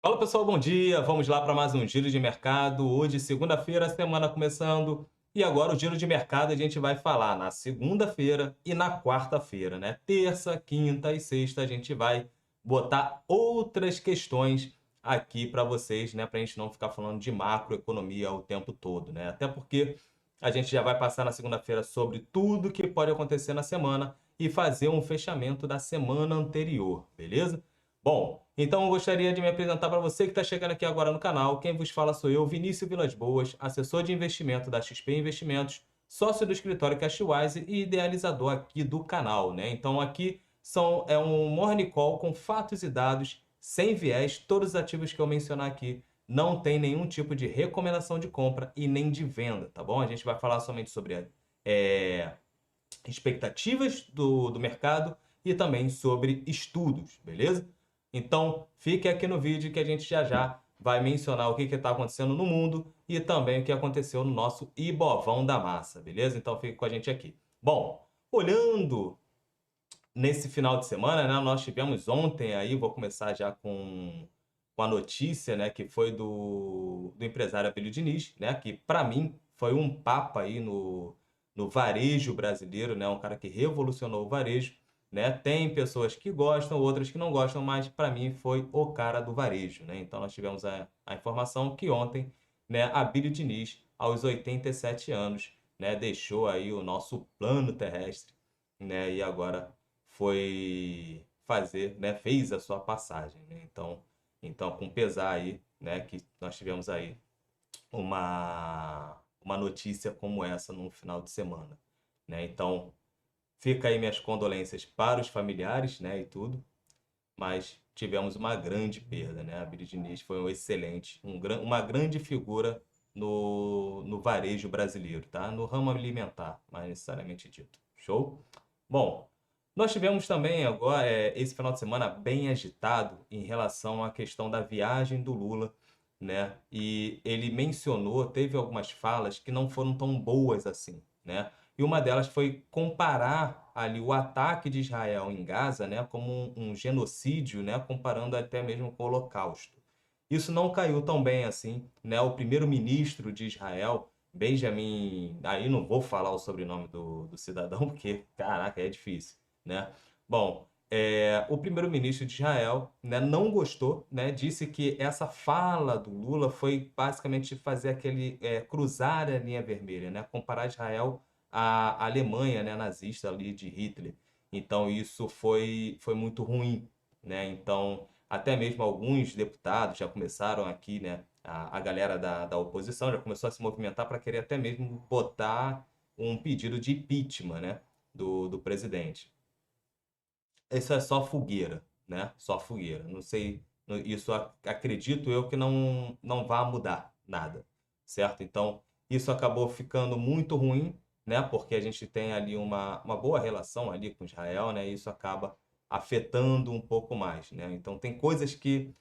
Fala pessoal, bom dia. Vamos lá para mais um giro de mercado. Hoje, segunda-feira, semana começando. E agora o giro de mercado a gente vai falar na segunda-feira e na quarta-feira, né? Terça, quinta e sexta a gente vai botar outras questões aqui para vocês, né? Para a gente não ficar falando de macroeconomia o tempo todo, né? Até porque a gente já vai passar na segunda-feira sobre tudo que pode acontecer na semana e fazer um fechamento da semana anterior, beleza? Bom, então eu gostaria de me apresentar para você que está chegando aqui agora no canal. Quem vos fala sou eu, Vinícius Vilas Boas, assessor de investimento da XP Investimentos, sócio do escritório Cashwise e idealizador aqui do canal, né? Então aqui é um morning call com fatos e dados, sem viés. Todos os ativos que eu mencionar aqui não tem nenhum tipo de recomendação de compra e nem de venda, tá bom? A gente vai falar somente sobre é, expectativas do mercado e também sobre estudos, beleza? Então, fique aqui no vídeo que a gente já já vai mencionar o que está acontecendo no mundo e também o que aconteceu no nosso Ibovão da Massa, beleza? Então, fique com a gente aqui. Bom, olhando nesse final de semana, né, nós tivemos ontem aí, vou começar já com a notícia, né, que foi do empresário Abílio Diniz, né, que para mim foi um papa aí no varejo brasileiro, né, um cara que revolucionou o varejo, né, tem pessoas que gostam, outras que não gostam, mas para mim foi o cara do varejo, né, então nós tivemos a informação que ontem, né, Abílio Diniz, aos 87 anos, né, deixou aí o nosso plano terrestre, né, e agora foi fazer, né, fez a sua passagem, né? Então com pesar aí, né, que nós tivemos aí uma notícia como essa no final de semana, né? Então fica aí minhas condolências para os familiares, né, e tudo, mas tivemos uma grande perda, né? A Billie Diniz foi um excelente, uma grande figura no varejo brasileiro, tá? No ramo alimentar, mais necessariamente dito. Show? Bom, nós tivemos também agora esse final de semana bem agitado em relação à questão da viagem do Lula, né? E ele mencionou, teve algumas falas que não foram tão boas assim, né? E uma delas foi comparar ali o ataque de Israel em Gaza, né, como um genocídio, né, comparando até mesmo com o Holocausto. Isso não caiu tão bem assim, né? O primeiro-ministro de Israel, Benjamin, aí não vou falar o sobrenome do cidadão porque, caraca, é difícil, né? Bom, o primeiro-ministro de Israel, né, não gostou, né, disse que essa fala do Lula foi basicamente fazer aquele cruzar a linha vermelha, né, comparar Israel à Alemanha, né, nazista ali de Hitler. Então isso foi muito ruim, né? Então até mesmo alguns deputados já começaram aqui, né, a galera da oposição já começou a se movimentar para querer até mesmo botar um pedido de impeachment, né, do presidente. Isso é só fogueira, né? Só fogueira. Não sei, isso acredito eu que não vai mudar nada, certo? Então, isso acabou ficando muito ruim, né? Porque a gente tem ali uma boa relação ali com Israel, né? E isso acaba afetando um pouco mais, né? Então, tem coisas que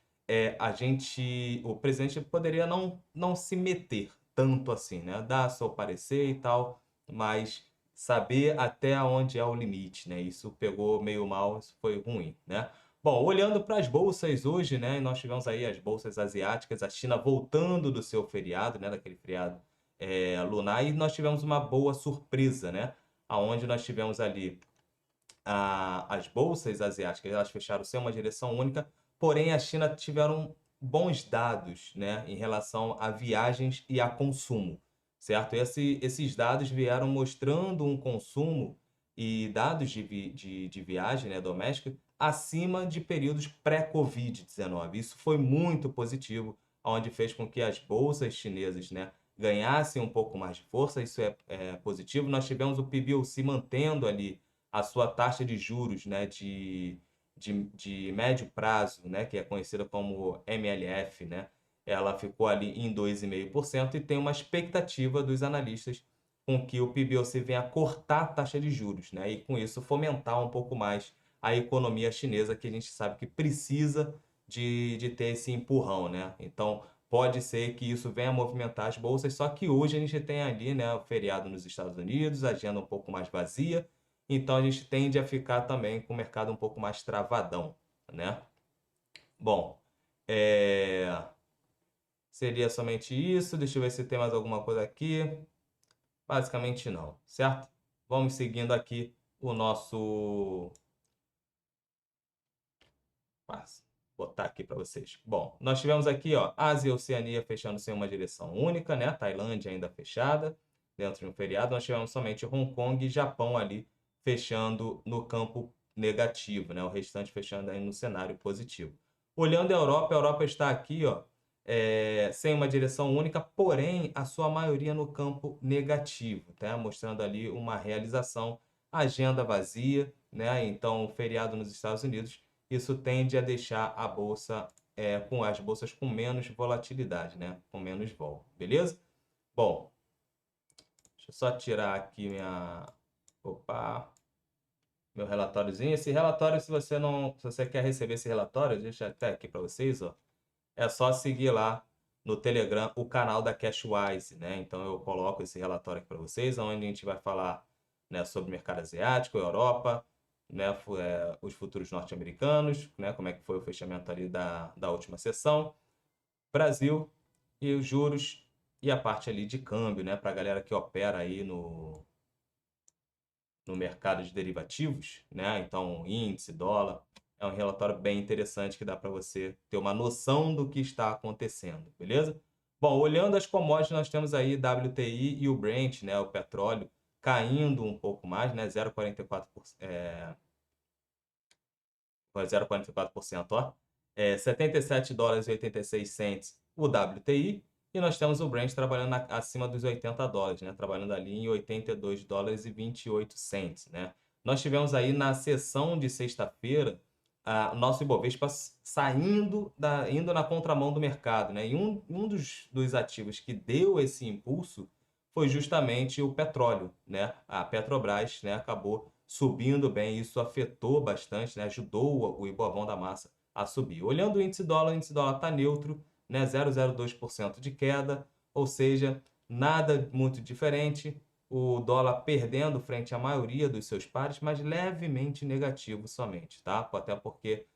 o presidente poderia não se meter tanto assim, né? Dar seu parecer e tal, mas saber até onde é o limite, né? Isso pegou meio mal, isso foi ruim, né? Bom, olhando para as bolsas hoje, né? Nós tivemos aí as bolsas asiáticas, a China voltando do seu feriado, né? Daquele feriado lunar, e nós tivemos uma boa surpresa, né? Aonde nós tivemos ali as bolsas asiáticas, elas fecharam sem uma direção única, porém a China tiveram bons dados, né, em relação a viagens e a consumo, certo? Esses dados vieram mostrando um consumo e dados de viagem, né, doméstica acima de períodos pré-Covid-19. Isso foi muito positivo, onde fez com que as bolsas chinesas, né, ganhassem um pouco mais de força. Isso é positivo. Nós tivemos o PBOC se mantendo ali a sua taxa de juros, né, de médio prazo, né, que é conhecida como MLF, né, ela ficou ali em 2,5% e tem uma expectativa dos analistas com que o PBOC venha a cortar a taxa de juros, né, e com isso fomentar um pouco mais a economia chinesa, que a gente sabe que precisa de ter esse empurrão, né? Então, pode ser que isso venha a movimentar as bolsas, só que hoje a gente tem ali, né, o feriado nos Estados Unidos, a agenda um pouco mais vazia, então a gente tende a ficar também com o mercado um pouco mais travadão, né? Bom, É, seria somente isso. Deixa eu ver se tem mais alguma coisa aqui. Basicamente não, certo? Vamos seguindo aqui o nosso. Mas, botar aqui para vocês. Bom, nós tivemos aqui, ó, Ásia e Oceania fechando sem uma direção única, né? Tailândia ainda fechada dentro de um feriado. Nós tivemos somente Hong Kong e Japão ali fechando no campo negativo, né? O restante fechando aí no cenário positivo. Olhando a Europa está aqui, ó, sem uma direção única, porém a sua maioria no campo negativo, tá? Mostrando ali uma realização, agenda vazia, né? Então, feriado nos Estados Unidos, isso tende a deixar a bolsa com as bolsas com menos volatilidade, né? Com menos vol, beleza? Bom, deixa eu só tirar aqui meu relatóriozinho. Esse relatório, se você quer receber esse relatório, deixa até aqui para vocês, ó. É só seguir lá no Telegram o canal da Cashwise, né? Então eu coloco esse relatório aqui para vocês, onde a gente vai falar, né, sobre o mercado asiático, Europa, né, os futuros norte-americanos, né, como é que foi o fechamento ali da última sessão, Brasil e os juros e a parte ali de câmbio, né, para a galera que opera aí no mercado de derivativos, né? Então, índice, dólar, é um relatório bem interessante que dá para você ter uma noção do que está acontecendo, beleza? Bom, olhando as commodities, nós temos aí WTI e o Brent, né? O petróleo caindo um pouco mais, né? 0,44%, ó. 77 dólares e 86 cents o WTI. E nós temos o Brent trabalhando acima dos 80 dólares, né? Trabalhando ali em 82 dólares e 28 cents, né? Nós tivemos aí na sessão de sexta-feira o nosso Ibovespa indo na contramão do mercado, né? E um dos ativos que deu esse impulso foi justamente o petróleo, né? A Petrobras, né, acabou subindo bem, isso afetou bastante, né? Ajudou o Ibovão da Massa a subir. Olhando o índice dólar está neutro, né? 0,02% de queda, ou seja, nada muito diferente. O dólar perdendo frente à maioria dos seus pares, mas levemente negativo somente, tá? Até porque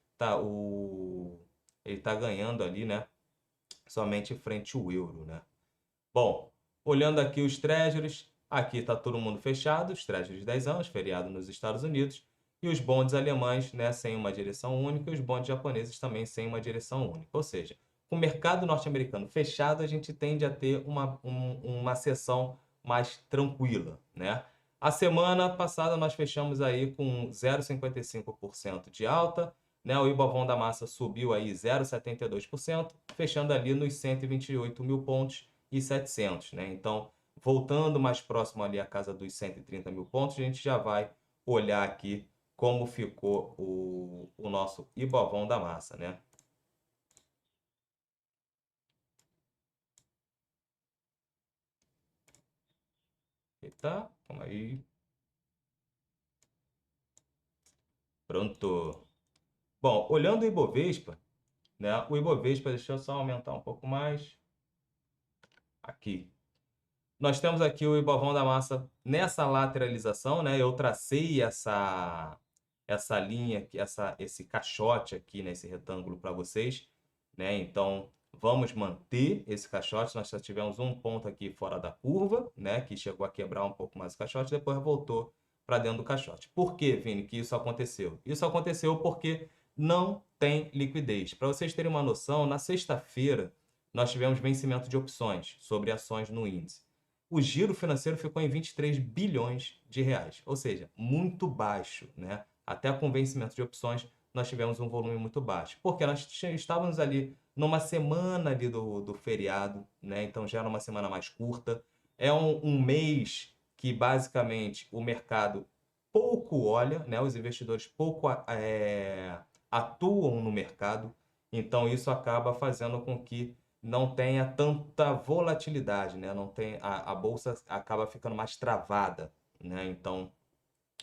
ele está ganhando ali, né? Somente frente ao euro, né? Bom, olhando aqui os treasuries, aqui está todo mundo fechado, os treasuries de 10 anos, feriado nos Estados Unidos, e os bonds alemães, né, sem uma direção única, e os bonds japoneses também sem uma direção única. Ou seja, com o mercado norte-americano fechado, a gente tende a ter uma sessão mais tranquila, né? A semana passada nós fechamos aí com 0,55% de alta, né? O Ibovão da Massa subiu aí 0,72%, fechando ali nos 128 mil pontos e 700, né? Então, voltando mais próximo ali à casa dos 130 mil pontos, a gente já vai olhar aqui como ficou o nosso Ibovão da Massa, né? Eita, calma aí. Pronto. Bom, olhando o Ibovespa, né? O Ibovespa, deixa eu só aumentar um pouco mais. Aqui. Nós temos aqui o Ibovão da Massa nessa lateralização, né? Eu tracei essa linha aqui, esse caixote aqui nesse retângulo para vocês, né? Então, vamos manter esse caixote. Nós já tivemos um ponto aqui fora da curva, né? Que chegou a quebrar um pouco mais o caixote, depois voltou para dentro do caixote. Por que, Vini, que isso aconteceu? Isso aconteceu porque não tem liquidez. Para vocês terem uma noção, na sexta-feira nós tivemos vencimento de opções sobre ações no índice. O giro financeiro ficou em 23 bilhões de reais, ou seja, muito baixo, né? Até com vencimento de opções, nós tivemos um volume muito baixo. Porque nós estávamos ali numa semana ali do feriado, né? Então já era uma semana mais curta. É um mês que basicamente o mercado pouco olha, né? Os investidores pouco atuam no mercado. Então isso acaba fazendo com que não tenha tanta volatilidade, né? Não tem, a bolsa acaba ficando mais travada, né? Então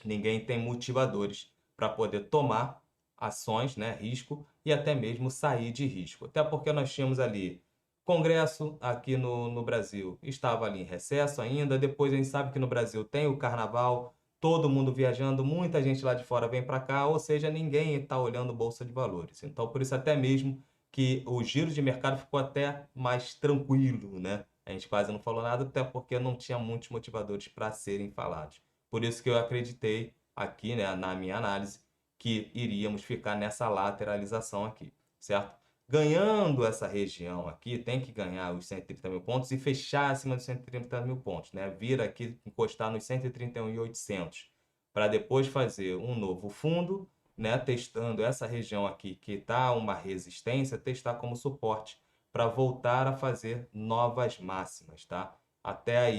ninguém tem motivadores para poder tomar ações, né, risco, e até mesmo sair de risco. Até porque nós tínhamos ali Congresso aqui no Brasil, estava ali em recesso ainda, depois a gente sabe que no Brasil tem o Carnaval, todo mundo viajando, muita gente lá de fora vem para cá, ou seja, ninguém está olhando Bolsa de Valores. Então, por isso até mesmo que o giro de mercado ficou até mais tranquilo, né? A gente quase não falou nada, até porque não tinha muitos motivadores para serem falados. Por isso que eu acreditei aqui, né, na minha análise, que iríamos ficar nessa lateralização aqui, certo? Ganhando essa região aqui, tem que ganhar os 130 mil pontos e fechar acima dos 130 mil pontos, né? Vir aqui encostar nos 131.800 para depois fazer um novo fundo, né? Testando essa região aqui que está uma resistência, testar como suporte para voltar a fazer novas máximas, tá? Até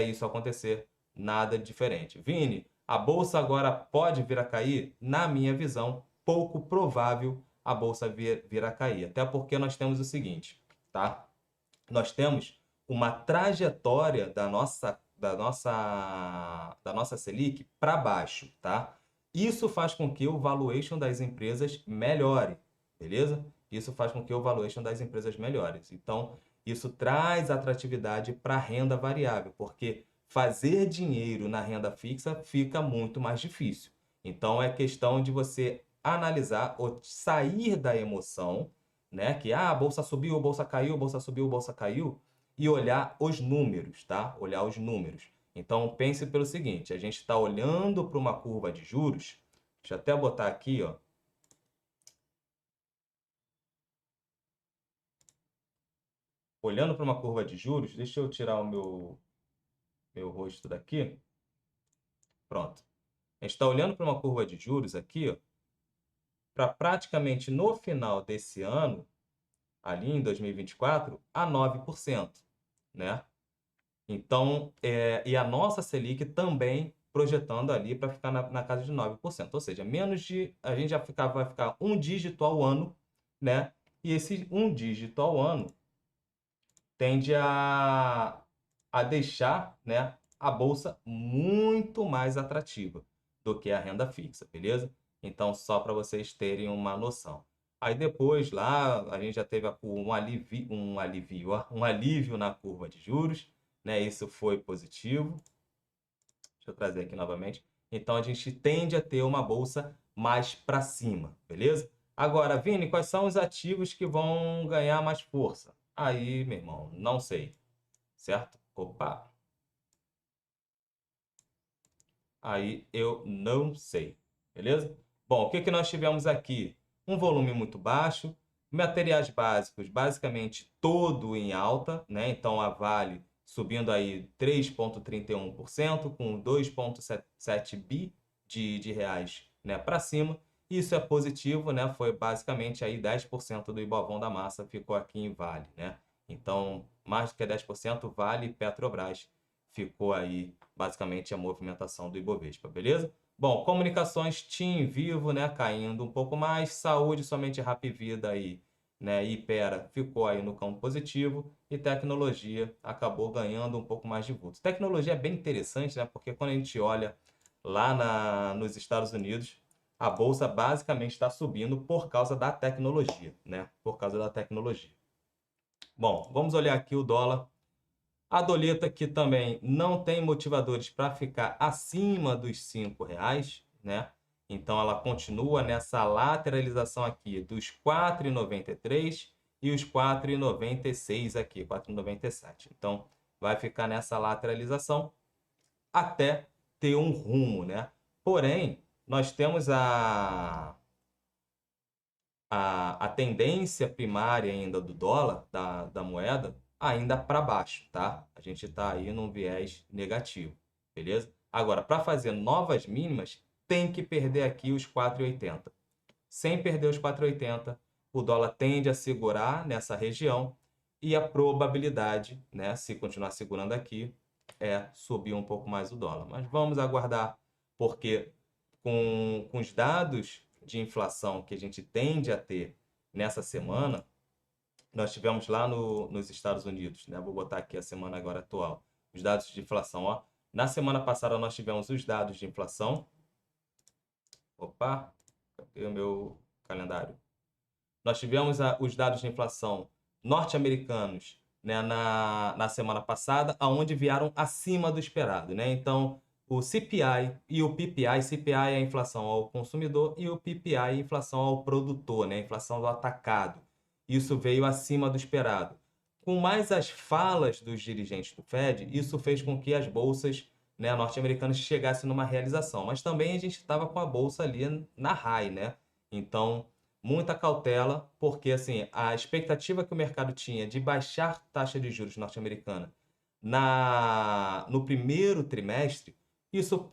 isso acontecer, nada diferente. Vini, a bolsa agora pode vir a cair? Na minha visão, pouco provável a bolsa vir a cair. Até porque nós temos o seguinte, tá? Nós temos uma trajetória da nossa Selic para baixo, tá? Isso faz com que o valuation das empresas melhore, beleza? Isso faz com que o valuation das empresas melhore. Então, isso traz atratividade para a renda variável, porque fazer dinheiro na renda fixa fica muito mais difícil. Então, é questão de você analisar ou sair da emoção, né? Que a bolsa subiu, a bolsa caiu, a bolsa subiu, a bolsa caiu, e olhar os números, tá? Olhar os números. Então, pense pelo seguinte, a gente está olhando para uma curva de juros, deixa eu até botar aqui, ó. Olhando para uma curva de juros, deixa eu tirar o meu rosto daqui. Pronto. A gente está olhando para uma curva de juros aqui, ó, para praticamente no final desse ano, ali em 2024, a 9%, né? Então, e a nossa Selic também projetando ali para ficar na casa de 9%. Ou seja, a gente vai ficar um dígito ao ano, né? E esse um dígito ao ano tende a deixar, né, a bolsa muito mais atrativa do que a renda fixa, beleza? Então, só para vocês terem uma noção. Aí depois lá a gente já teve um alívio na curva de juros, né? Isso foi positivo. Deixa eu trazer aqui novamente. Então a gente tende a ter uma bolsa mais para cima, beleza? Agora, Vini, quais são os ativos que vão ganhar mais força? Aí, meu irmão, não sei, certo? Opa, aí eu não sei, beleza? Bom, o que que nós tivemos aqui? Um volume muito baixo, materiais básicos basicamente todo em alta, né? Então a Vale subindo aí 3,31% com 2,7 bi de reais, né, para cima. Isso é positivo, né? Foi basicamente aí 10% do Ibovão da massa ficou aqui em Vale, né? Então, mais do que 10% Vale e Petrobras ficou aí basicamente a movimentação do Ibovespa, beleza? Bom, comunicações TIM, Vivo, né, caindo um pouco mais, saúde somente Hapvida aí, né, e Hypera ficou aí no campo positivo e tecnologia acabou ganhando um pouco mais de vulto. Tecnologia é bem interessante, né, porque quando a gente olha lá nos Estados Unidos, a bolsa basicamente está subindo por causa da tecnologia, né, por causa da tecnologia. Bom, vamos olhar aqui o dólar. A doleta que também não tem motivadores para ficar acima dos R$ 5, né? Então ela continua nessa lateralização aqui dos 4,93 e os 4,96 aqui, 4,97. Então vai ficar nessa lateralização até ter um rumo, né? Porém, nós temos a tendência primária ainda do dólar, da moeda, ainda para baixo, tá? A gente está aí num viés negativo, beleza? Agora, para fazer novas mínimas, tem que perder aqui os 4,80. Sem perder os 4,80, o dólar tende a segurar nessa região e a probabilidade, né, se continuar segurando aqui, é subir um pouco mais o dólar. Mas vamos aguardar, porque com os dados de inflação que a gente tende a ter nessa semana, nós tivemos lá nos Estados Unidos, né? Vou botar aqui a semana agora atual, os dados de inflação, ó. Na semana passada nós tivemos os dados de inflação. Opa, cadê o meu calendário? Nós tivemos os dados de inflação norte-americanos, né, na semana passada, aonde vieram acima do esperado, né? Então, o CPI e o PPI. CPI é a inflação ao consumidor e o PPI é a inflação ao produtor, né? A inflação do atacado. Isso veio acima do esperado. Com mais as falas dos dirigentes do Fed, isso fez com que as bolsas, né, norte-americanas chegassem numa realização. Mas também a gente estava com a bolsa ali na high, né? Então, muita cautela, porque assim, a expectativa que o mercado tinha de baixar taxa de juros norte-americana no primeiro trimestre, isso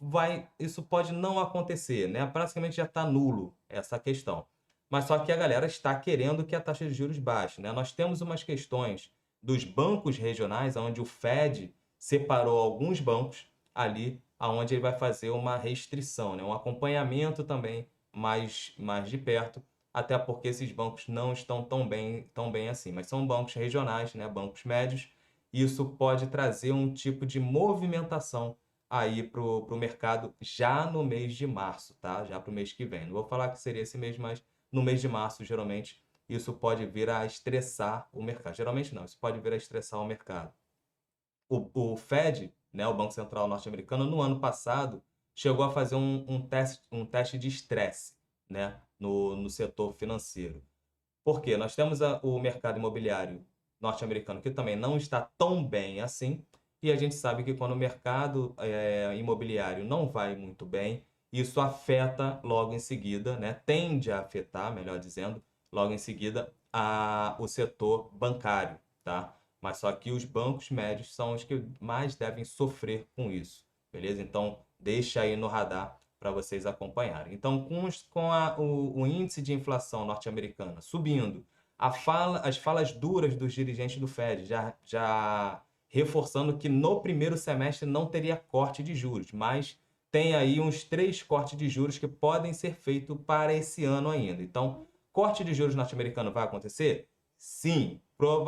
pode não acontecer, né? Praticamente já está nulo essa questão. Mas só que a galera está querendo que a taxa de juros baixe, né? Nós temos umas questões dos bancos regionais, onde o Fed separou alguns bancos ali, aonde ele vai fazer uma restrição, né? Um acompanhamento também mais de perto, até porque esses bancos não estão tão bem assim, mas são bancos regionais, né? Bancos médios. Isso pode trazer um tipo de movimentação aí para o mercado já no mês de março, tá? Já para o mês que vem. Não vou falar que seria esse mês, mas no mês de março, geralmente, isso pode vir a estressar o mercado. Geralmente não, isso pode vir a estressar o mercado. O Fed, né, o Banco Central norte-americano, no ano passado, chegou a fazer um teste de estresse, né, no setor financeiro. Por quê? Nós temos o mercado imobiliário norte-americano que também não está tão bem assim, e a gente sabe que quando o mercado imobiliário não vai muito bem, isso afeta logo em seguida, né? Tende a afetar, melhor dizendo, logo em seguida, o setor bancário, tá? Mas só que os bancos médios são os que mais devem sofrer com isso, beleza? Então, deixa aí no radar para vocês acompanharem. Então, o índice de inflação norte-americana subindo, as falas duras dos dirigentes do Fed já reforçando que no primeiro semestre não teria corte de juros, mas tem aí uns 3 cortes de juros que podem ser feitos para esse ano ainda. Então, corte de juros norte-americano vai acontecer? Sim,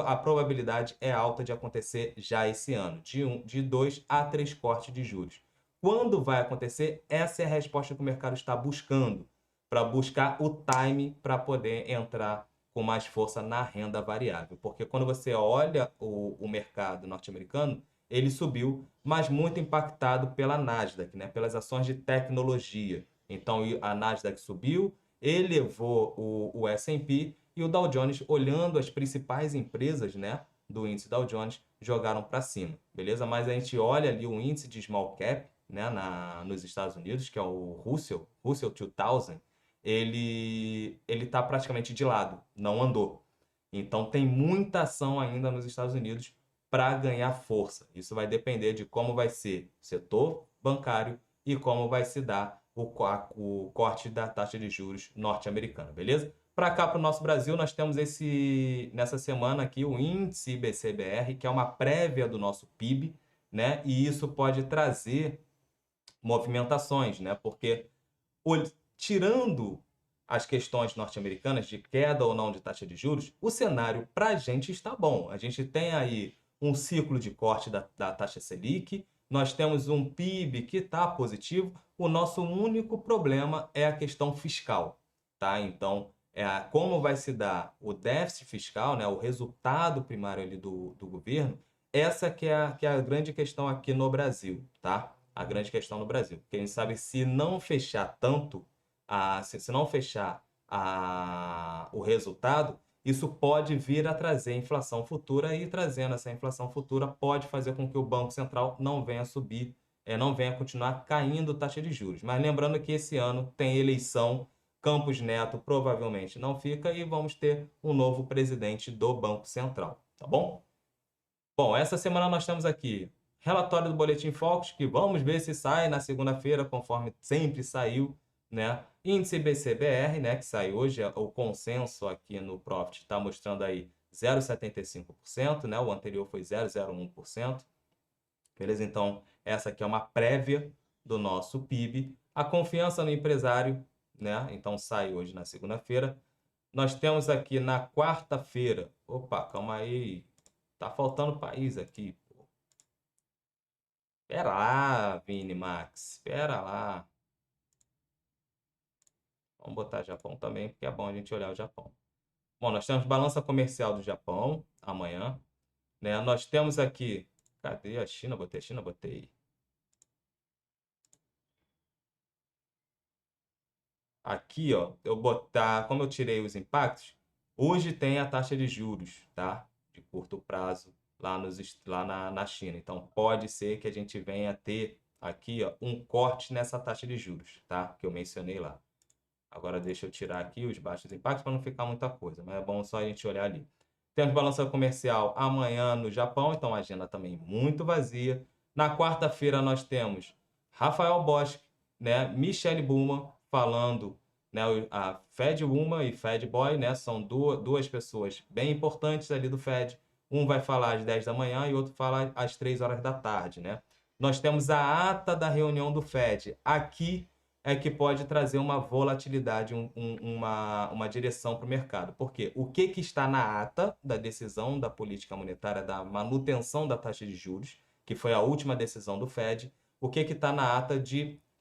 a probabilidade é alta de acontecer já esse ano, de 2 a 3 cortes de juros. Quando vai acontecer? Essa é a resposta que o mercado está buscando, para buscar o time para poder entrar com mais força na renda variável. Porque quando você olha o mercado norte-americano, ele subiu, mas muito impactado pela Nasdaq, né? Pelas ações de tecnologia. Então a Nasdaq subiu, elevou o S&P e o Dow Jones, olhando as principais empresas, né, do índice Dow Jones, jogaram para cima, beleza? Mas a gente olha ali o índice de small cap, né, nos Estados Unidos, que é o Russell 2000, ele está praticamente de lado, não andou. Então tem muita ação ainda nos Estados Unidos para ganhar força. Isso vai depender de como vai ser o setor bancário e como vai se dar o corte da taxa de juros norte-americana, beleza? Para cá, para o nosso Brasil, nós temos nessa semana aqui o índice IBC-BR, que é uma prévia do nosso PIB, né? E isso pode trazer movimentações, né? Porque tirando as questões norte-americanas de queda ou não de taxa de juros, o cenário para a gente está bom. A gente tem aí um ciclo de corte da taxa Selic, nós temos um PIB que está positivo, o nosso único problema é a questão fiscal, tá? Então, como vai se dar o déficit fiscal, né, o resultado primário ali do governo, essa que é a grande questão aqui no Brasil, tá? A grande questão no Brasil. Porque a gente sabe se não fechar tanto se não fechar o resultado, isso pode vir a trazer inflação futura e trazendo essa inflação futura pode fazer com que o Banco Central não venha subir, não venha continuar caindo taxa de juros. Mas lembrando que esse ano tem eleição, Campos Neto provavelmente não fica e vamos ter um novo presidente do Banco Central, tá bom? Bom, essa semana nós temos aqui relatório do Boletim Focus, que vamos ver se sai na segunda-feira, conforme sempre saiu, né? Índice BCBR, né, que sai hoje, o consenso aqui no Profit está mostrando aí 0,75%, né? O anterior foi 0,01%. Beleza? Então, essa aqui é uma prévia do nosso PIB. A confiança no empresário, né? Então, sai hoje na segunda-feira. Nós temos aqui na quarta-feira. Opa, calma aí. Tá faltando país aqui, pô. Pera lá, Vini Max. Pera lá. Vamos botar Japão também, porque é bom a gente olhar o Japão. Bom, nós temos balança comercial do Japão amanhã, né? Nós temos aqui. Cadê a China? Botei a China, botei. aqui, ó, eu botar, como eu tirei os impactos, hoje tem a taxa de juros, tá? De curto prazo lá na China. Então, pode ser que a gente venha a ter aqui, ó, um corte nessa taxa de juros, tá? Que eu mencionei lá. Agora deixa eu tirar aqui os baixos impactos para não ficar muita coisa, mas é bom só a gente olhar ali. Temos balança comercial amanhã no Japão, então a agenda também muito vazia. Na quarta-feira nós temos Rafael Bosque, né, Michelle Bowman falando, né, a Fed Woman e Fed Boy, né, são duas pessoas bem importantes ali do Fed. Um vai falar às 10 da manhã e outro fala às 3 horas da tarde, né? Nós temos a ata da reunião do Fed. Aqui é que pode trazer uma volatilidade, uma direção para o mercado. Porque o que está na ata da decisão da política monetária, da manutenção da taxa de juros, que foi a última decisão do Fed, o que está na ata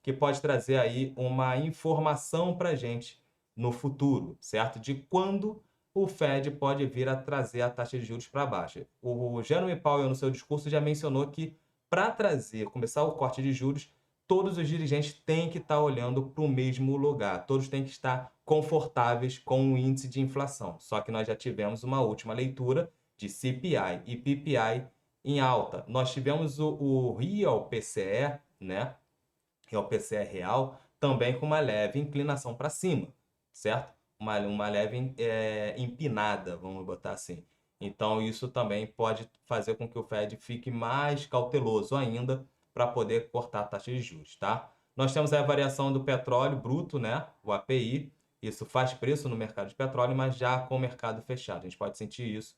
que pode trazer aí uma informação para a gente no futuro, certo? De quando o Fed pode vir a trazer a taxa de juros para baixo. O Jerome Powell, no seu discurso, já mencionou que para começar o corte de juros, todos os dirigentes têm que estar olhando para o mesmo lugar, todos têm que estar confortáveis com o índice de inflação. Só que nós já tivemos uma última leitura de CPI e PPI em alta. Nós tivemos o Real PCE, né? Real PCE real, também com uma leve inclinação para cima, certo? Uma leve empinada, vamos botar assim. Então, isso também pode fazer com que o Fed fique mais cauteloso ainda para poder cortar a taxa de juros, tá? Nós temos a variação do petróleo bruto, né? O API. Isso faz preço no mercado de petróleo, mas já com o mercado fechado. A gente pode sentir isso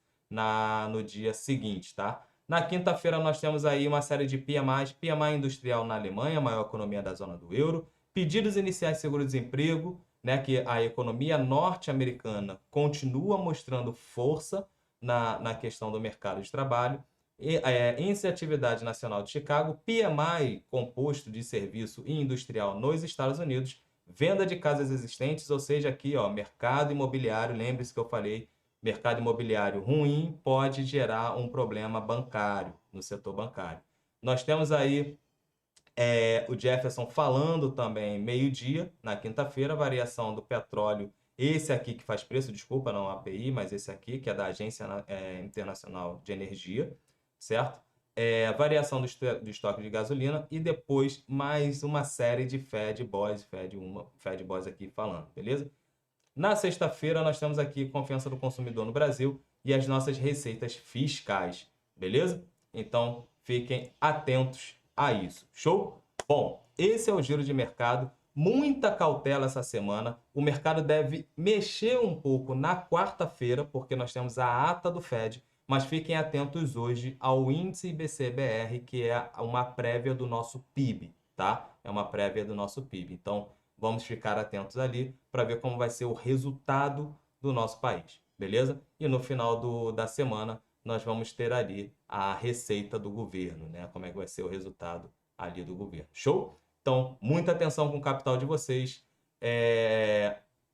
no dia seguinte, tá? Na quinta-feira nós temos aí uma série de PMIs, PMI industrial na Alemanha, a maior economia da zona do euro, pedidos iniciais de seguro-desemprego, né, que a economia norte-americana continua mostrando força na questão do mercado de trabalho, Índice de Atividade Nacional de Chicago, PMI composto de serviço e industrial nos Estados Unidos, venda de casas existentes, ou seja, aqui, ó, mercado imobiliário, lembre-se que eu falei, mercado imobiliário ruim pode gerar um problema bancário, no setor bancário. Nós temos aí o Jefferson falando também meio-dia, na quinta-feira, variação do petróleo, esse aqui que faz preço, desculpa, não a API, mas esse aqui, que é da Agência Internacional de Energia, certo? Variação do estoque de gasolina e depois mais uma série de Fed Boys, Fed Boys aqui falando, beleza? Na sexta-feira, nós temos aqui confiança do consumidor no Brasil e as nossas receitas fiscais, beleza? Então, fiquem atentos a isso. Show? Bom, esse é o giro de mercado. Muita cautela essa semana. O mercado deve mexer um pouco na quarta-feira, porque nós temos a ata do Fed, mas fiquem atentos hoje ao índice IBC-BR, que é uma prévia do nosso PIB, tá? É uma prévia do nosso PIB. Então, vamos ficar atentos ali para ver como vai ser o resultado do nosso país, beleza? E no final da semana nós vamos ter ali a receita do governo, né? Como é que vai ser o resultado ali do governo. Show? Então, muita atenção com o capital de vocês,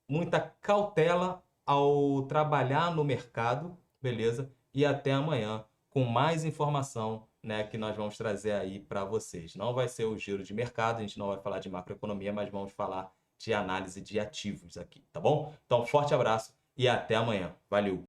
muita cautela ao trabalhar no mercado, beleza? E até amanhã com mais informação, né, que nós vamos trazer aí para vocês. Não vai ser o giro de mercado, a gente não vai falar de macroeconomia, mas vamos falar de análise de ativos aqui, tá bom? Então, forte abraço e até amanhã. Valeu!